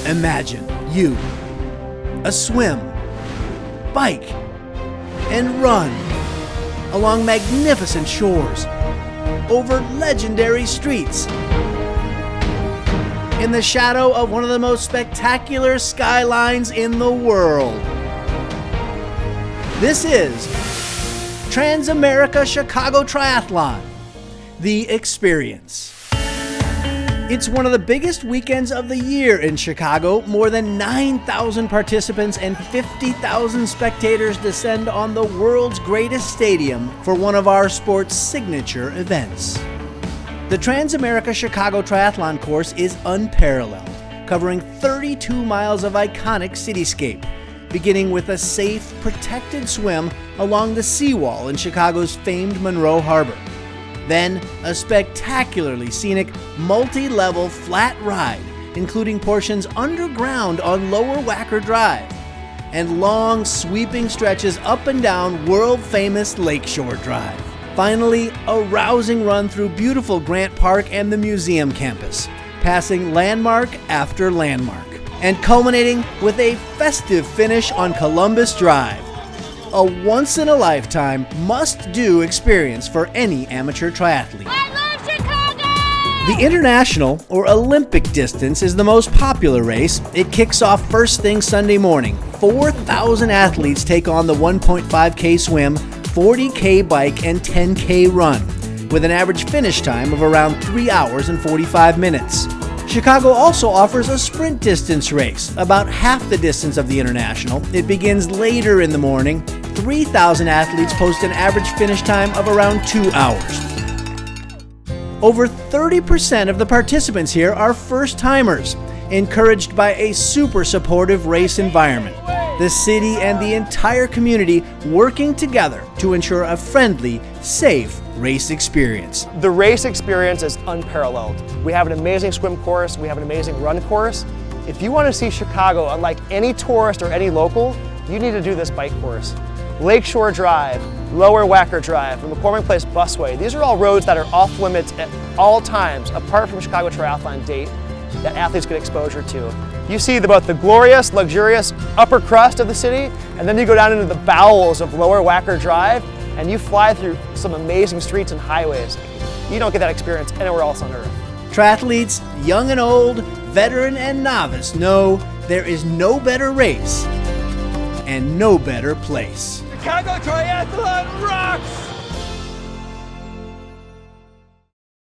Imagine you, a swim, bike, and run along magnificent shores, over legendary streets, in the shadow of one of the most spectacular skylines in the world. This is Transamerica Chicago Triathlon, the experience. It's one of the biggest weekends of the year in Chicago. More than 9,000 participants and 50,000 spectators descend on the world's greatest stadium for one of our sport's signature events. The Transamerica Chicago Triathlon course is unparalleled, covering 32 miles of iconic cityscape, beginning with a safe, protected swim along the seawall in Chicago's famed Monroe Harbor. Then, a spectacularly scenic, multi-level flat ride, including portions underground on Lower Wacker Drive, and long, sweeping stretches up and down world-famous Lakeshore Drive. Finally, a rousing run through beautiful Grant Park and the museum campus, passing landmark after landmark, and culminating with a festive finish on Columbus Drive. A once-in-a-lifetime, must-do experience for any amateur triathlete. I love Chicago! The international, or Olympic distance, is the most popular race. It kicks off first thing Sunday morning. 4,000 athletes take on the 1.5K swim, 40K bike, and 10K run, with an average finish time of around 3 hours and 45 minutes. Chicago also offers a sprint distance race, about half the distance of the international. It begins later in the morning. 3,000 athletes post an average finish time of around 2 hours. Over 30% of the participants here are first-timers, encouraged by a super supportive race environment. The city and the entire community working together to ensure a friendly, safe race experience. The race experience is unparalleled. We have an amazing swim course, we have an amazing run course. If you want to see Chicago unlike any tourist or any local, you need to do this bike course. Lakeshore Drive, Lower Wacker Drive, the McCormick Place Busway, these are all roads that are off limits at all times, apart from Chicago Triathlon date, that athletes get exposure to. You see both the glorious, luxurious upper crust of the city, and then you go down into the bowels of Lower Wacker Drive, and you fly through some amazing streets and highways. You don't get that experience anywhere else on earth. Triathletes, young and old, veteran and novice, know there is no better race and no better place. Chicago Triathlon rocks!